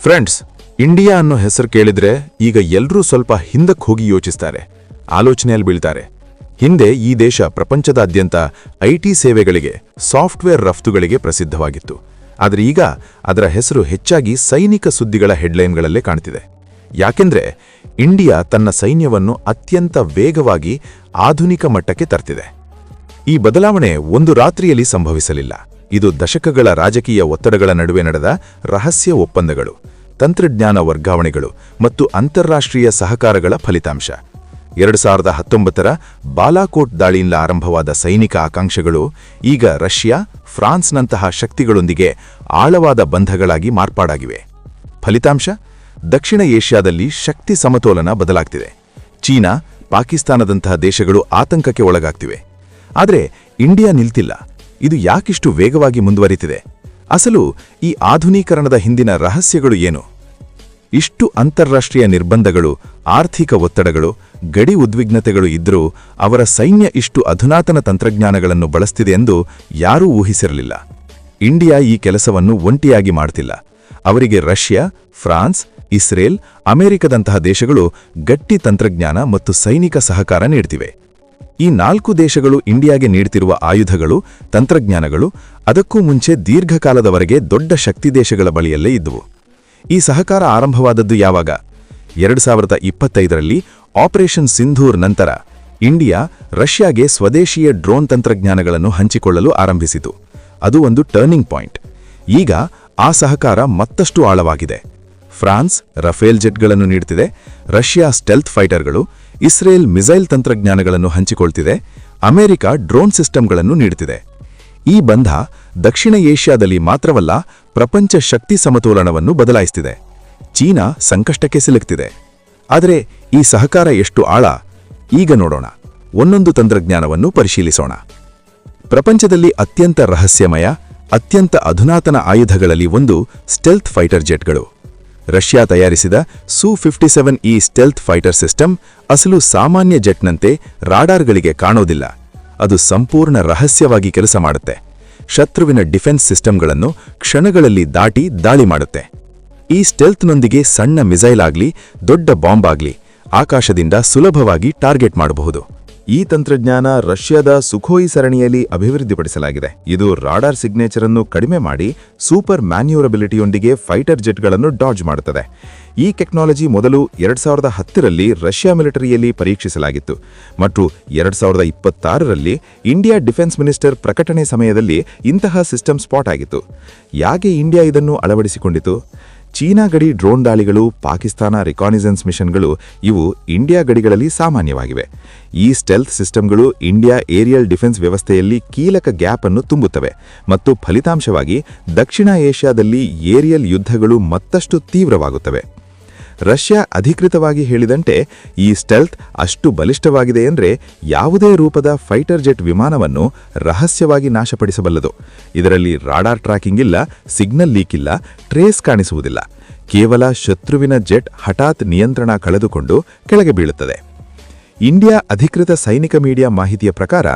Friends, India ಅನ್ನೋ ಹೆಸರು ಕೇಳಿದ್ರೆ ಈಗ ಎಲ್ಲರೂ ಸ್ವಲ್ಪ ಹಿಂದಕ್ಕೆ ಹೋಗಿ ಯೋಚಿಸ್ತಾರೆ, ಆಲೋಚನೆಯಲ್ಲಿ ಬೀಳ್ತಾರೆ. ಹಿಂದೆ ಈ ದೇಶ ಪ್ರಪಂಚದಾದ್ಯಂತ ಐಟಿ ಸೇವೆಗಳಿಗೆ, ಸಾಫ್ಟ್ವೇರ್ ರಫ್ತುಗಳಿಗೆ ಪ್ರಸಿದ್ಧವಾಗಿತ್ತು. ಆದರೆ ಈಗ ಅದರ ಹೆಸರು ಹೆಚ್ಚಾಗಿ ಸೈನಿಕ ಸುದ್ದಿಗಳ ಹೆಡ್ಲೈನ್ಗಳಲ್ಲೇ ಕಾಣ್ತಿದೆ. ಯಾಕೆಂದ್ರೆ ಇಂಡಿಯಾ ತನ್ನ ಸೈನ್ಯವನ್ನು ಅತ್ಯಂತ ವೇಗವಾಗಿ ಆಧುನಿಕ ಮಟ್ಟಕ್ಕೆ ತರ್ತಿದೆ. ಈ ಬದಲಾವಣೆ ಒಂದು ರಾತ್ರಿಯಲ್ಲಿ ಸಂಭವಿಸಲಿಲ್ಲ. ಇದು ದಶಕಗಳ ರಾಜಕೀಯ ಒತ್ತಡಗಳ ನಡುವೆ ನಡೆದ ರಹಸ್ಯ ಒಪ್ಪಂದಗಳು, ತಂತ್ರಜ್ಞಾನ ವರ್ಗಾವಣೆಗಳು ಮತ್ತು ಅಂತಾರಾಷ್ಟ್ರೀಯ ಸಹಕಾರಗಳ ಫಲಿತಾಂಶ. 2019ರ ಬಾಲಾಕೋಟ್ ದಾಳಿಯಿಂದ ಆರಂಭವಾದ ಸೈನಿಕ ಆಕಾಂಕ್ಷೆಗಳು ಈಗ ರಷ್ಯಾ, ಫ್ರಾನ್ಸ್ನಂತಹ ಶಕ್ತಿಗಳೊಂದಿಗೆ ಆಳವಾದ ಬಂಧಗಳಾಗಿ ಮಾರ್ಪಾಡಾಗಿವೆ. ಫಲಿತಾಂಶ: ದಕ್ಷಿಣ ಏಷ್ಯಾದಲ್ಲಿ ಶಕ್ತಿ ಸಮತೋಲನ ಬದಲಾಗ್ತಿದೆ. ಚೀನಾ, ಪಾಕಿಸ್ತಾನದಂತಹ ದೇಶಗಳು ಆತಂಕಕ್ಕೆ ಒಳಗಾಗ್ತಿವೆ. ಆದರೆ ಇಂಡಿಯಾ ನಿಲ್ತಿಲ್ಲ. ಇದು ಯಾಕಿಷ್ಟು ವೇಗವಾಗಿ ಮುಂದುವರಿತಿದೆ? ಅಸಲು ಈ ಆಧುನೀಕರಣದ ಹಿಂದಿನ ರಹಸ್ಯಗಳು ಏನು? ಇಷ್ಟು ಅಂತಾರಾಷ್ಟ್ರೀಯ ನಿರ್ಬಂಧಗಳು, ಆರ್ಥಿಕ ಒತ್ತಡಗಳು, ಗಡಿ ಉದ್ವಿಗ್ನತೆಗಳು ಇದ್ದರೂ ಅವರ ಸೈನ್ಯ ಇಷ್ಟು ಅಧುನಾತನ ತಂತ್ರಜ್ಞಾನಗಳನ್ನು ಬಳಸ್ತಿದೆ ಎಂದು ಯಾರೂ ಊಹಿಸಿರಲಿಲ್ಲ. ಇಂಡಿಯಾ ಈ ಕೆಲಸವನ್ನು ಒಂಟಿಯಾಗಿ ಮಾಡ್ತಿಲ್ಲ. ಅವರಿಗೆ ರಷ್ಯಾ, ಫ್ರಾನ್ಸ್, ಇಸ್ರೇಲ್, ಅಮೆರಿಕದಂತಹ ದೇಶಗಳು ಗಟ್ಟಿ ತಂತ್ರಜ್ಞಾನ ಮತ್ತು ಸೈನಿಕ ಸಹಕಾರ ನೀಡ್ತಿವೆ. ಈ 4 ದೇಶಗಳು ಇಂಡಿಯಾಗೆ ನೀಡ್ತಿರುವ ಆಯುಧಗಳು, ತಂತ್ರಜ್ಞಾನಗಳು ಅದಕ್ಕೂ ಮುಂಚೆ ದೀರ್ಘಕಾಲದವರೆಗೆ ದೊಡ್ಡ ಶಕ್ತಿ ದೇಶಗಳ ಬಳಿಯಲ್ಲೇ ಇದ್ದುವು. ಈ ಸಹಕಾರ ಆರಂಭವಾದದ್ದು ಯಾವಾಗ? 2025ರಲ್ಲಿ ಆಪರೇಷನ್ ಸಿಂಧೂರ್ ನಂತರ ಇಂಡಿಯಾ ರಷ್ಯಾಗೆ ಸ್ವದೇಶೀಯ ಡ್ರೋನ್ ತಂತ್ರಜ್ಞಾನಗಳನ್ನು ಹಂಚಿಕೊಳ್ಳಲು ಆರಂಭಿಸಿತು. ಅದು ಒಂದು ಟರ್ನಿಂಗ್ ಪಾಯಿಂಟ್. ಈಗ ಆ ಸಹಕಾರ ಮತ್ತಷ್ಟು ಆಳವಾಗಿದೆ. ಫ್ರಾನ್ಸ್ ರಫೇಲ್ ಜೆಟ್ಗಳನ್ನು ನೀಡುತ್ತಿದೆ, ರಷ್ಯಾ ಸ್ಟೆಲ್ತ್ ಫೈಟರ್ಗಳು, ಇಸ್ರೇಲ್ ಮಿಸೈಲ್ ತಂತ್ರಜ್ಞಾನಗಳನ್ನು ಹಂಚಿಕೊಳ್ತಿದೆ, ಅಮೆರಿಕ ಡ್ರೋನ್ ಸಿಸ್ಟಮ್ಗಳನ್ನು ನೀಡುತ್ತಿದೆ. ಈ ಬಂಧ ದಕ್ಷಿಣ ಏಷ್ಯಾದಲ್ಲಿ ಮಾತ್ರವಲ್ಲ, ಪ್ರಪಂಚ ಶಕ್ತಿ ಸಮತೋಲನವನ್ನು ಬದಲಾಯಿಸುತ್ತಿದೆ. ಚೀನಾ ಸಂಕಷ್ಟಕ್ಕೆ ಸಿಲುಕ್ತಿದೆ. ಆದರೆ ಈ ಸಹಕಾರ ಎಷ್ಟು ಆಳ? ಈಗ ನೋಡೋಣ. ಒಂದೊಂದು ತಂತ್ರಜ್ಞಾನವನ್ನು ಪರಿಶೀಲಿಸೋಣ. ಪ್ರಪಂಚದಲ್ಲಿ ಅತ್ಯಂತ ರಹಸ್ಯಮಯ, ಅತ್ಯಂತ ಅಧುನಾತನ ಆಯುಧಗಳಲ್ಲಿ ಒಂದು ಸ್ಟೆಲ್ತ್ ಫೈಟರ್ ಜೆಟ್ಗಳು. ರಷ್ಯಾ ತಯಾರಿಸಿದ ಸು-57 ಸ್ಟೆಲ್ತ್ ಫೈಟರ್ ಸಿಸ್ಟಮ್ ಅಸಲು ಸಾಮಾನ್ಯ ಜೆಟ್ನಂತೆ ರಾಡಾರ್ಗಳಿಗೆ ಕಾಣೋದಿಲ್ಲ. ಅದು ಸಂಪೂರ್ಣ ರಹಸ್ಯವಾಗಿ ಕೆಲಸ ಮಾಡುತ್ತೆ. ಶತ್ರುವಿನ ಡಿಫೆನ್ಸ್ ಸಿಸ್ಟಮ್ಗಳನ್ನು ಕ್ಷಣಗಳಲ್ಲಿ ದಾಟಿ ದಾಳಿ ಮಾಡುತ್ತೆ. ಈ ಸ್ಟೆಲ್ತ್ನೊಂದಿಗೆ ಸಣ್ಣ ಮಿಸೈಲ್ ಆಗಲಿ, ದೊಡ್ಡ ಬಾಂಬ್ ಆಗಲಿ ಆಕಾಶದಿಂದ ಸುಲಭವಾಗಿ ಟಾರ್ಗೆಟ್ ಮಾಡಬಹುದು. ಈ ತಂತ್ರಜ್ಞಾನ ರಷ್ಯಾದ ಸುಖೋಯಿ ಸರಣಿಯಲ್ಲಿ ಅಭಿವೃದ್ಧಿಪಡಿಸಲಾಗಿದೆ. ಇದು ರಾಡಾರ್ ಸಿಗ್ನೇಚರ್ ಅನ್ನು ಕಡಿಮೆ ಮಾಡಿ ಸೂಪರ್ ಮ್ಯಾನ್ಯೂರಬಿಲಿಟಿಯೊಂದಿಗೆ ಫೈಟರ್ ಜೆಟ್ಗಳನ್ನು ಡಾಡ್ಜ್ ಮಾಡುತ್ತದೆ. ಈ ಟೆಕ್ನಾಲಜಿ ಮೊದಲು 2010ರಲ್ಲಿ ರಷ್ಯಾ ಮಿಲಿಟರಿಯಲ್ಲಿ ಪರೀಕ್ಷಿಸಲಾಗಿತ್ತು ಮತ್ತು 2026ರಲ್ಲಿ ಇಂಡಿಯಾ ಡಿಫೆನ್ಸ್ ಮಿನಿಸ್ಟರ್ ಪ್ರಕಟಣೆ ಸಮಯದಲ್ಲಿ ಇಂತಹ ಸಿಸ್ಟಮ್ ಸ್ಪಾಟ್ ಆಗಿತ್ತು. ಯಾಕೆ ಇಂಡಿಯಾ ಇದನ್ನು ಅಳವಡಿಸಿಕೊಂಡಿತು? ಚೀನಾ ಗಡಿ ಡ್ರೋನ್ ದಾಳಿಗಳು, ಪಾಕಿಸ್ತಾನ ರಿಕಾನಿಸೆನ್ಸ್ ಮಿಷನ್ಗಳು ಇವು ಇಂಡಿಯಾ ಗಡಿಗಳಲ್ಲಿ ಸಾಮಾನ್ಯವಾಗಿವೆ. ಈ ಸ್ಟೆಲ್ತ್ ಸಿಸ್ಟಮ್ಗಳು ಇಂಡಿಯಾ ಏರಿಯಲ್ ಡಿಫೆನ್ಸ್ ವ್ಯವಸ್ಥೆಯಲ್ಲಿ ಕೀಲಕ ಗ್ಯಾಪ್ ಅನ್ನು ತುಂಬುತ್ತವೆ ಮತ್ತು ಫಲಿತಾಂಶವಾಗಿ ದಕ್ಷಿಣ ಏಷ್ಯಾದಲ್ಲಿ ಏರಿಯಲ್ ಯುದ್ಧಗಳು ಮತ್ತಷ್ಟು ತೀವ್ರವಾಗುತ್ತವೆ. ರಷ್ಯಾ ಅಧಿಕೃತವಾಗಿ ಹೇಳಿದಂತೆ ಈ ಸ್ಟೆಲ್ತ್ ಅಷ್ಟು ಬಲಿಷ್ಠವಾಗಿದೆ ಎಂದರೆ ಯಾವುದೇ ರೂಪದ ಫೈಟರ್ ಜೆಟ್ ವಿಮಾನವನ್ನು ರಹಸ್ಯವಾಗಿ ನಾಶಪಡಿಸಬಲ್ಲದು. ಇದರಲ್ಲಿ ರಾಡಾರ್ ಟ್ರ್ಯಾಕಿಂಗ್ ಇಲ್ಲ, ಸಿಗ್ನಲ್ ಲೀಕ್ ಇಲ್ಲ, ಟ್ರೇಸ್ ಕಾಣಿಸುವುದಿಲ್ಲ. ಕೇವಲ ಶತ್ರುವಿನ ಜೆಟ್ ಹಠಾತ್ ನಿಯಂತ್ರಣ ಕಳೆದುಕೊಂಡು ಕೆಳಗೆ ಬೀಳುತ್ತದೆ. ಇಂಡಿಯಾ ಅಧಿಕೃತ ಸೈನಿಕ ಮೀಡಿಯಾ ಮಾಹಿತಿಯ ಪ್ರಕಾರ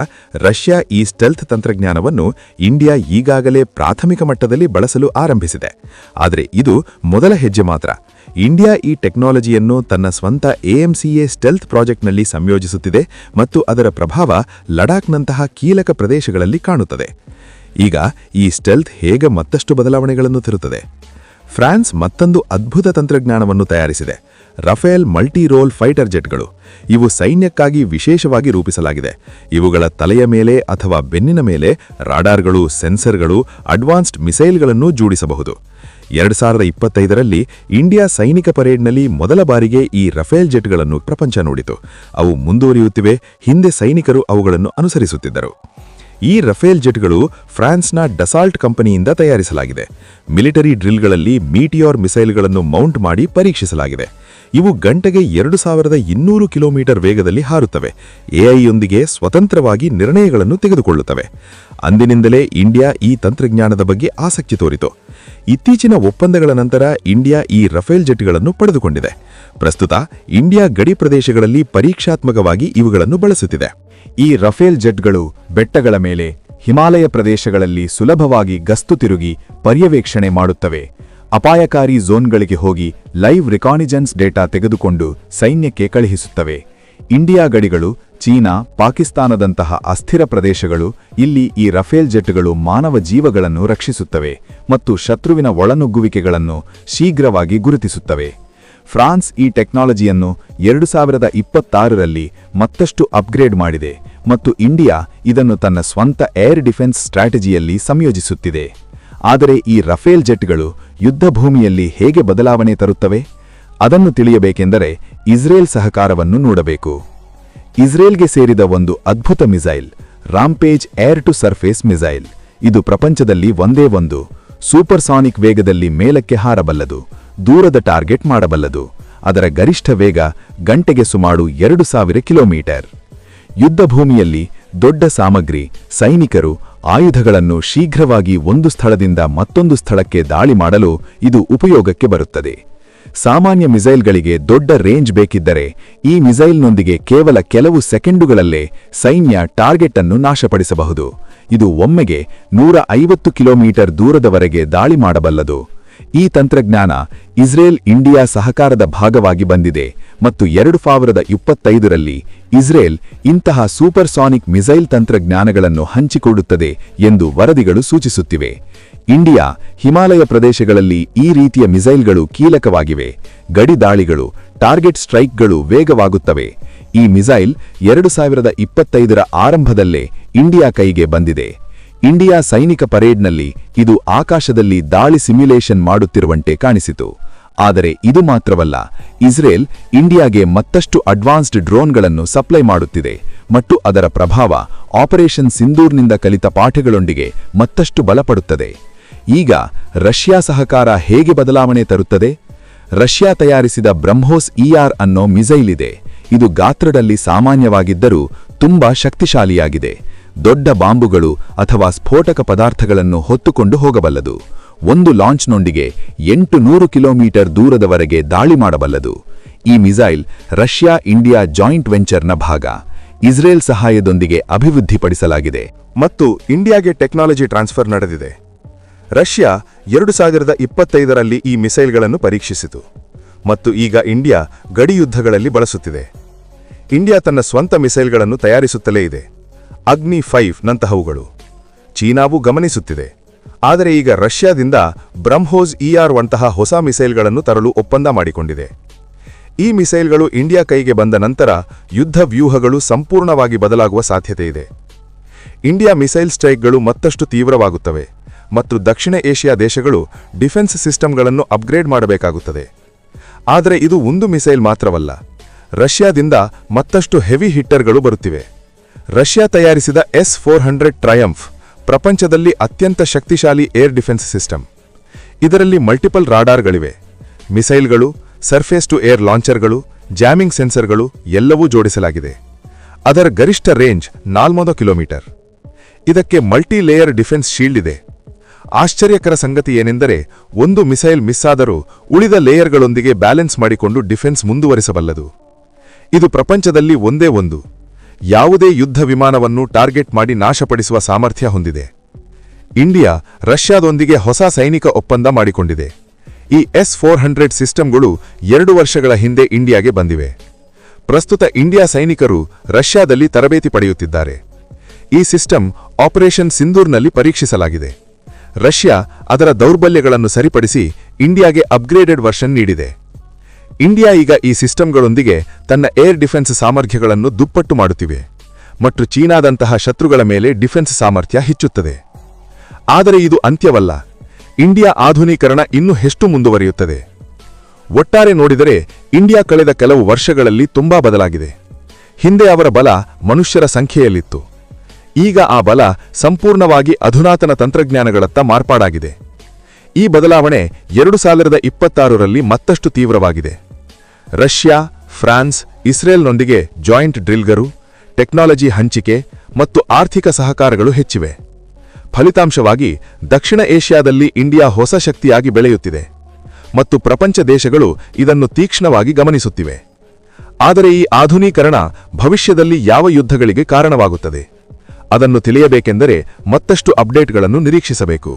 ರಷ್ಯಾ ಈ ಸ್ಟೆಲ್ತ್ ತಂತ್ರಜ್ಞಾನವನ್ನು ಇಂಡಿಯಾ ಈಗಾಗಲೇ ಪ್ರಾಥಮಿಕ ಮಟ್ಟದಲ್ಲಿ ಬಳಸಲು ಆರಂಭಿಸಿದೆ. ಆದರೆ ಇದು ಮೊದಲ ಹೆಜ್ಜೆ ಮಾತ್ರ. ಇಂಡಿಯಾ ಈ ಟೆಕ್ನಾಲಜಿಯನ್ನು ತನ್ನ ಸ್ವಂತ AMCA ಸ್ಟೆಲ್ತ್ ಪ್ರಾಜೆಕ್ಟ್ನಲ್ಲಿ ಸಂಯೋಜಿಸುತ್ತಿದೆ ಮತ್ತು ಅದರ ಪ್ರಭಾವ ಲಡಾಖ್ನಂತಹ ಕೀಲಕ ಪ್ರದೇಶಗಳಲ್ಲಿ ಕಾಣುತ್ತದೆ. ಈಗ ಈ ಸ್ಟೆಲ್ತ್ ಹೇಗೆ ಮತ್ತಷ್ಟು ಬದಲಾವಣೆಗಳನ್ನು ತರುತ್ತದೆ? ಫ್ರಾನ್ಸ್ ಮತ್ತೊಂದು ಅದ್ಭುತ ತಂತ್ರಜ್ಞಾನವನ್ನು ತಯಾರಿಸಿದೆ. ರಫೇಲ್ ಮಲ್ಟಿ ರೋಲ್ ಫೈಟರ್ ಜೆಟ್ಗಳು. ಇವು ಸೈನ್ಯಕ್ಕಾಗಿ ವಿಶೇಷವಾಗಿ ರೂಪಿಸಲಾಗಿದೆ. ಇವುಗಳ ತಲೆಯ ಮೇಲೆ ಅಥವಾ ಬೆನ್ನಿನ ಮೇಲೆ ರಾಡಾರ್ಗಳು, ಸೆನ್ಸರ್ಗಳು, ಅಡ್ವಾನ್ಸ್ಡ್ ಮಿಸೈಲ್ಗಳನ್ನು ಜೋಡಿಸಬಹುದು. 2025ರಲ್ಲಿ ಇಂಡಿಯಾ ಸೈನಿಕ ಪರೇಡ್ನಲ್ಲಿ ಮೊದಲ ಬಾರಿಗೆ ಈ ರಫೇಲ್ ಜೆಟ್ಗಳನ್ನು ಪ್ರಪಂಚ ನೋಡಿತು. ಅವು ಮುಂದುವರಿಯುತ್ತಿವೆ. ಹಿಂದೆ ಸೈನಿಕರು ಅವುಗಳನ್ನು ಅನುಸರಿಸುತ್ತಿದ್ದರು. ಈ ರಫೇಲ್ ಜೆಟ್ಗಳು ಫ್ರಾನ್ಸ್ನ ಡಸಾಲ್ಟ್ ಕಂಪನಿಯಿಂದ ತಯಾರಿಸಲಾಗಿದೆ. ಮಿಲಿಟರಿ ಡ್ರಿಲ್ಗಳಲ್ಲಿ ಮೀಟಿಯಾರ್ ಮಿಸೈಲ್ಗಳನ್ನು ಮೌಂಟ್ ಮಾಡಿ ಪರೀಕ್ಷಿಸಲಾಗಿದೆ. ಇವು ಗಂಟೆಗೆ 2200 ಕಿಲೋಮೀಟರ್ ವೇಗದಲ್ಲಿ ಹಾರುತ್ತವೆ. AI ಯೊಂದಿಗೆ ಸ್ವತಂತ್ರವಾಗಿ ನಿರ್ಣಯಗಳನ್ನು ತೆಗೆದುಕೊಳ್ಳುತ್ತವೆ. ಅಂದಿನಿಂದಲೇ ಇಂಡಿಯಾ ಈ ತಂತ್ರಜ್ಞಾನದ ಬಗ್ಗೆ ಆಸಕ್ತಿ ತೋರಿತು. ಇತ್ತೀಚಿನ ಒಪ್ಪಂದಗಳ ನಂತರ ಇಂಡಿಯಾ ಈ ರಫೇಲ್ ಜೆಟ್ಗಳನ್ನು ಪಡೆದುಕೊಂಡಿದೆ. ಪ್ರಸ್ತುತ ಇಂಡಿಯಾ ಗಡಿ ಪ್ರದೇಶಗಳಲ್ಲಿ ಪರೀಕ್ಷಾತ್ಮಕವಾಗಿ ಇವುಗಳನ್ನು ಬಳಸುತ್ತಿದೆ. ಈ ರಫೇಲ್ ಜೆಟ್ಗಳು ಬೆಟ್ಟಗಳ ಮೇಲೆ, ಹಿಮಾಲಯ ಪ್ರದೇಶಗಳಲ್ಲಿ ಸುಲಭವಾಗಿ ಗಸ್ತು ತಿರುಗಿ ಪರ್ಯವೇಕ್ಷಣೆ ಮಾಡುತ್ತವೆ. ಅಪಾಯಕಾರಿ ಝೋನ್ಗಳಿಗೆ ಹೋಗಿ ಲೈವ್ ರಿಕಾನಿಜೆನ್ಸ್ ಡೇಟಾ ತೆಗೆದುಕೊಂಡು ಸೈನ್ಯಕ್ಕೆ ಕಳುಹಿಸುತ್ತವೆ. ಇಂಡಿಯಾ ಗಡಿಗಳು, ಚೀನಾ, ಪಾಕಿಸ್ತಾನದಂತಹ ಅಸ್ಥಿರ ಪ್ರದೇಶಗಳು, ಇಲ್ಲಿ ಈ ರಫೇಲ್ ಜೆಟ್ಗಳು ಮಾನವ ಜೀವಗಳನ್ನು ರಕ್ಷಿಸುತ್ತವೆ ಮತ್ತು ಶತ್ರುವಿನ ಒಳನುಗ್ಗುವಿಕೆಗಳನ್ನು ಶೀಘ್ರವಾಗಿ ಗುರುತಿಸುತ್ತವೆ. ಫ್ರಾನ್ಸ್ ಈ ಟೆಕ್ನಾಲಜಿಯನ್ನು 2026ರಲ್ಲಿ ಮತ್ತಷ್ಟು ಅಪ್ಗ್ರೇಡ್ ಮಾಡಿದೆ ಮತ್ತು ಇಂಡಿಯಾ ಇದನ್ನು ತನ್ನ ಸ್ವಂತ ಏರ್ ಡಿಫೆನ್ಸ್ ಸ್ಟ್ರಾಟಜಿಯಲ್ಲಿ ಸಂಯೋಜಿಸುತ್ತಿದೆ. ಆದರೆ ಈ ರಫೇಲ್ ಜೆಟ್ಗಳು ಯುದ್ಧಭೂಮಿಯಲ್ಲಿ ಹೇಗೆ ಬದಲಾವಣೆ ತರುತ್ತವೆ? ಅದನ್ನು ತಿಳಿಯಬೇಕೆಂದರೆ ಇಸ್ರೇಲ್ ಸಹಕಾರವನ್ನು ನೋಡಬೇಕು. ಇಸ್ರೇಲ್ಗೆ ಸೇರಿದ ಒಂದು ಅದ್ಭುತ missile rampage air to surface missile. ಇದು ಪ್ರಪಂಚದಲ್ಲಿ ಒಂದೇ ಒಂದು ಸೂಪರ್ಸಾನಿಕ್ ವೇಗದಲ್ಲಿ ಮೇಲಕ್ಕೆ ಹಾರಬಲ್ಲದು, ದೂರದ ಟಾರ್ಗೆಟ್ ಮಾಡಬಲ್ಲದು. ಅದರ ಗರಿಷ್ಠ ವೇಗ ಗಂಟೆಗೆ ಸುಮಾರು 2000 ಕಿಲೋಮೀಟರ್. ಯುದ್ಧಭೂಮಿಯಲ್ಲಿ ದೊಡ್ಡ ಸಾಮಗ್ರಿ, ಸೈನಿಕರು, ಆಯುಧಗಳನ್ನು ಶೀಘ್ರವಾಗಿ ಒಂದು ಸ್ಥಳದಿಂದ ಮತ್ತೊಂದು ಸ್ಥಳಕ್ಕೆ ದಾಳಿ ಮಾಡಲು ಇದು ಉಪಯೋಗಕ್ಕೆ ಬರುತ್ತದೆ. ಸಾಮಾನ್ಯ ಮಿಸೈಲ್ಗಳಿಗೆ ದೊಡ್ಡ ರೇಂಜ್ ಬೇಕಿದ್ದರೆ ಈ ಮಿಸೈಲ್ನೊಂದಿಗೆ ಕೇವಲ ಕೆಲವು ಸೆಕೆಂಡುಗಳಲ್ಲೇ ಸೈನ್ಯ ಟಾರ್ಗೆಟ್ ಅನ್ನು ನಾಶಪಡಿಸಬಹುದು. ಇದು ಒಮ್ಮೆಗೆ 150 ಕಿಲೋಮೀಟರ್ ದೂರದವರೆಗೆ ದಾಳಿ ಮಾಡಬಲ್ಲದು. ಈ ತಂತ್ರಜ್ಞಾನ ಇಸ್ರೇಲ್ ಇಂಡಿಯಾ ಸಹಕಾರದ ಭಾಗವಾಗಿ ಬಂದಿದೆ ಮತ್ತು 2025ರಲ್ಲಿ ಇಸ್ರೇಲ್ ಇಂತಹ ಸೂಪರ್ಸಾನಿಕ್ ಮಿಸೈಲ್ ತಂತ್ರಜ್ಞಾನಗಳನ್ನು ಹಂಚಿಕೊಳ್ಳುತ್ತದೆ ಎಂದು ವರದಿಗಳು ಸೂಚಿಸುತ್ತಿವೆ. ಇಂಡಿಯಾ ಹಿಮಾಲಯ ಪ್ರದೇಶಗಳಲ್ಲಿ ಈ ರೀತಿಯ ಮಿಸೈಲ್ಗಳು ಕೀಲಕವಾಗಿವೆ. ಗಡಿ ದಾಳಿಗಳು, ಟಾರ್ಗೆಟ್ ಸ್ಟ್ರೈಕ್ಗಳು ವೇಗವಾಗುತ್ತವೆ. ಈ ಮಿಸೈಲ್ 2025ರ ಆರಂಭದಲ್ಲೇ ಇಂಡಿಯಾ ಕೈಗೆ ಬಂದಿದೆ. ಇಂಡಿಯಾ ಸೈನಿಕ ಪರೇಡ್ನಲ್ಲಿ ಇದು ಆಕಾಶದಲ್ಲಿ ದಾಳಿ ಸಿಮ್ಯುಲೇಷನ್ ಮಾಡುತ್ತಿರುವಂತೆ ಕಾಣಿಸಿತು. ಆದರೆ ಇದು ಮಾತ್ರವಲ್ಲ, ಇಸ್ರೇಲ್ ಇಂಡಿಯಾಗೆ ಮತ್ತಷ್ಟು ಅಡ್ವಾನ್ಸ್ಡ್ ಡ್ರೋನ್ಗಳನ್ನು ಸಪ್ಲೈ ಮಾಡುತ್ತಿದೆ ಮತ್ತು ಅದರ ಪ್ರಭಾವ ಆಪರೇಷನ್ ಸಿಂಧೂರ್ನಿಂದ ಕಲಿತ ಪಾಠಗಳೊಂದಿಗೆ ಮತ್ತಷ್ಟು ಬಲಪಡುತ್ತದೆ. ಈಗ ರಷ್ಯಾ ಸಹಕಾರ ಹೇಗೆ ಬದಲಾವಣೆ ತರುತ್ತದೆ? ರಷ್ಯಾ ತಯಾರಿಸಿದ ಬ್ರಹ್ಮೋಸ್ ಅನ್ನೋ ಮಿಸೈಲ್ ಇದೆ. ಇದು ಗಾತ್ರದಲ್ಲಿ ಸಾಮಾನ್ಯವಾಗಿದ್ದರೂ ತುಂಬಾ ಶಕ್ತಿಶಾಲಿಯಾಗಿದೆ. ದೊಡ್ಡ ಬಾಂಬುಗಳು ಅಥವಾ ಸ್ಫೋಟಕ ಪದಾರ್ಥಗಳನ್ನು ಹೊತ್ತುಕೊಂಡು ಹೋಗಬಲ್ಲದು. ಒಂದು ಲಾಂಚ್ನೊಂದಿಗೆ 800 ಕಿಲೋಮೀಟರ್ ದೂರದವರೆಗೆ ದಾಳಿ ಮಾಡಬಲ್ಲದು. ಈ ಮಿಸೈಲ್ ರಷ್ಯಾ ಇಂಡಿಯಾ ಜಾಯಿಂಟ್ ವೆಂಚರ್ನ ಭಾಗ. ಇಸ್ರೇಲ್ ಸಹಾಯದೊಂದಿಗೆ ಅಭಿವೃದ್ಧಿಪಡಿಸಲಾಗಿದೆ ಮತ್ತು ಇಂಡಿಯಾಗೆ ಟೆಕ್ನಾಲಜಿ ಟ್ರಾನ್ಸ್ಫರ್ ನಡೆದಿದೆ. ರಷ್ಯಾ 2025ರಲ್ಲಿ ಈ ಮಿಸೈಲ್ಗಳನ್ನು ಪರೀಕ್ಷಿಸಿತು ಮತ್ತು ಈಗ ಇಂಡಿಯಾ ಗಡಿಯುದ್ಧಗಳಲ್ಲಿ ಬಳಸುತ್ತಿದೆ. ಇಂಡಿಯಾ ತನ್ನ ಸ್ವಂತ ಮಿಸೈಲ್ಗಳನ್ನು ತಯಾರಿಸುತ್ತಲೇ ಇದೆ, ಅಗ್ನಿ 5 ನಂತಹವುಗಳು. ಚೀನಾವು ಗಮನಿಸುತ್ತಿದೆ. ಆದರೆ ಈಗ ರಷ್ಯಾದಿಂದ ಬ್ರಹ್ಮೋಸ್ ಅಂತಹ ಹೊಸ ಮಿಸೈಲ್ಗಳನ್ನು ತರಲು ಒಪ್ಪಂದ ಮಾಡಿಕೊಂಡಿದೆ. ಈ ಮಿಸೈಲ್ಗಳು ಇಂಡಿಯಾ ಕೈಗೆ ಬಂದ ನಂತರ ಯುದ್ಧ ವ್ಯೂಹಗಳು ಸಂಪೂರ್ಣವಾಗಿ ಬದಲಾಗುವ ಸಾಧ್ಯತೆಯಿದೆ. ಇಂಡಿಯಾ ಮಿಸೈಲ್ ಸ್ಟ್ರೈಕ್ಗಳು ಮತ್ತಷ್ಟು ತೀವ್ರವಾಗುತ್ತವೆ ಮತ್ತು ದಕ್ಷಿಣ ಏಷ್ಯಾ ದೇಶಗಳು ಡಿಫೆನ್ಸ್ ಸಿಸ್ಟಮ್ಗಳನ್ನು ಅಪ್ಗ್ರೇಡ್ ಮಾಡಬೇಕಾಗುತ್ತದೆ. ಆದರೆ ಇದು ಒಂದು ಮಿಸೈಲ್ ಮಾತ್ರವಲ್ಲ. ರಷ್ಯಾದಿಂದ ಮತ್ತಷ್ಟು ಹೆವಿ ಹಿಟ್ಟರ್ಗಳು ಬರುತ್ತಿವೆ. ರಷ್ಯಾ ತಯಾರಿಸಿದ S-400 ಟ್ರಯಂಫ್ ಪ್ರಪಂಚದಲ್ಲಿ ಅತ್ಯಂತ ಶಕ್ತಿಶಾಲಿ ಏರ್ ಡಿಫೆನ್ಸ್ ಸಿಸ್ಟಮ್. ಇದರಲ್ಲಿ ಮಲ್ಟಿಪಲ್ ರಾಡಾರ್ಗಳಿವೆ, ಮಿಸೈಲ್ಗಳು, ಸರ್ಫೇಸ್ ಟು ಏರ್ ಲಾಂಚರ್ಗಳು, ಜಾಮಿಂಗ್ ಸೆನ್ಸರ್ಗಳು ಎಲ್ಲವೂ ಜೋಡಿಸಲಾಗಿದೆ. ಅದರ ಗರಿಷ್ಠ ರೇಂಜ್ 400 ಕಿಲೋಮೀಟರ್. ಇದಕ್ಕೆ ಮಲ್ಟಿ ಲೇಯರ್ ಡಿಫೆನ್ಸ್ ಶೀಲ್ಡ್ ಇದೆ. ಆಶ್ಚರ್ಯಕರ ಸಂಗತಿ ಏನೆಂದರೆ ಒಂದು ಮಿಸೈಲ್ ಮಿಸ್ ಆದರೂ ಉಳಿದ ಲೇಯರ್ಗಳೊಂದಿಗೆ ಬ್ಯಾಲೆನ್ಸ್ ಮಾಡಿಕೊಂಡು ಡಿಫೆನ್ಸ್ ಮುಂದುವರಿಸಬಲ್ಲದು. ಇದು ಪ್ರಪಂಚದಲ್ಲಿ ಒಂದೇ ಒಂದು ಯಾವುದೇ ಯುದ್ಧ ವಿಮಾನವನ್ನು ಟಾರ್ಗೆಟ್ ಮಾಡಿ ನಾಶಪಡಿಸುವ ಸಾಮರ್ಥ್ಯ ಹೊಂದಿದೆ. ಇಂಡಿಯಾ ರಷ್ಯಾದೊಂದಿಗೆ ಹೊಸ ಸೈನಿಕ ಒಪ್ಪಂದ ಮಾಡಿಕೊಂಡಿದೆ. ಈ S-400 ಸಿಸ್ಟಮ್ಗಳು 2 ವರ್ಷಗಳ ಹಿಂದೆ ಇಂಡಿಯಾಗೆ ಬಂದಿವೆ. ಪ್ರಸ್ತುತ ಇಂಡಿಯಾ ಸೈನಿಕರು ರಷ್ಯಾದಲ್ಲಿ ತರಬೇತಿ ಪಡೆಯುತ್ತಿದ್ದಾರೆ. ಈ ಸಿಸ್ಟಮ್ ಆಪರೇಷನ್ ಸಿಂಧೂರ್ನಲ್ಲಿ ಪರೀಕ್ಷಿಸಲಾಗಿದೆ. ರಷ್ಯಾ ಅದರ ದೌರ್ಬಲ್ಯಗಳನ್ನು ಸರಿಪಡಿಸಿ ಇಂಡಿಯಾಗೆ ಅಪ್ಗ್ರೇಡೆಡ್ ವರ್ಷನ್ ನೀಡಿದೆ. ಇಂಡಿಯಾ ಈಗ ಈ ಸಿಸ್ಟಮ್ಗಳೊಂದಿಗೆ ತನ್ನ ಏರ್ ಡಿಫೆನ್ಸ್ ಸಾಮರ್ಥ್ಯಗಳನ್ನು ದುಪ್ಪಟ್ಟು ಮಾಡುತ್ತಿವೆ ಮತ್ತು ಚೀನಾದಂತಹ ಶತ್ರುಗಳ ಮೇಲೆ ಡಿಫೆನ್ಸ್ ಸಾಮರ್ಥ್ಯ ಹೆಚ್ಚುತ್ತದೆ. ಆದರೆ ಇದು ಅಂತ್ಯವಲ್ಲ. ಇಂಡಿಯಾ ಆಧುನೀಕರಣ ಇನ್ನೂ ಎಷ್ಟು ಮುಂದುವರಿಯುತ್ತದೆ. ಒಟ್ಟಾರೆ ನೋಡಿದರೆ ಇಂಡಿಯಾ ಕಳೆದ ಕೆಲವು ವರ್ಷಗಳಲ್ಲಿ ತುಂಬಾ ಬದಲಾಗಿದೆ. ಹಿಂದೆ ಅವರ ಬಲ ಮನುಷ್ಯರ ಸಂಖ್ಯೆಯಲ್ಲಿತ್ತು. ಈಗ ಆ ಬಲ ಸಂಪೂರ್ಣವಾಗಿ ಅಧುನಾತನ ತಂತ್ರಜ್ಞಾನಗಳತ್ತ ಮಾರ್ಪಾಡಾಗಿದೆ. ಈ ಬದಲಾವಣೆ 2026ರಲ್ಲಿ ಮತ್ತಷ್ಟು ತೀವ್ರವಾಗಿದೆ. ರಷ್ಯಾ, ಫ್ರಾನ್ಸ್, ಇಸ್ರೇಲ್ನೊಂದಿಗೆ ಜಾಯಿಂಟ್ ಡ್ರಿಲ್ಗಳು, ಟೆಕ್ನಾಲಜಿ ಹಂಚಿಕೆ ಮತ್ತು ಆರ್ಥಿಕ ಸಹಕಾರಗಳು ಹೆಚ್ಚಿವೆ. ಫಲಿತಾಂಶವಾಗಿ ದಕ್ಷಿಣ ಏಷ್ಯಾದಲ್ಲಿ ಇಂಡಿಯಾ ಹೊಸ ಶಕ್ತಿಯಾಗಿ ಬೆಳೆಯುತ್ತಿದೆ ಮತ್ತು ಪ್ರಪಂಚ ದೇಶಗಳು ಇದನ್ನು ತೀಕ್ಷ್ಣವಾಗಿ ಗಮನಿಸುತ್ತಿವೆ. ಆದರೆ ಈ ಆಧುನೀಕರಣ ಭವಿಷ್ಯದಲ್ಲಿ ಯಾವ ಯುದ್ಧಗಳಿಗೆ ಕಾರಣವಾಗುತ್ತದೆ? ಅದನ್ನು ತಿಳಿಯಬೇಕೆಂದರೆ ಮತ್ತಷ್ಟು ಅಪ್ಡೇಟ್ಗಳನ್ನು ನಿರೀಕ್ಷಿಸಬೇಕು.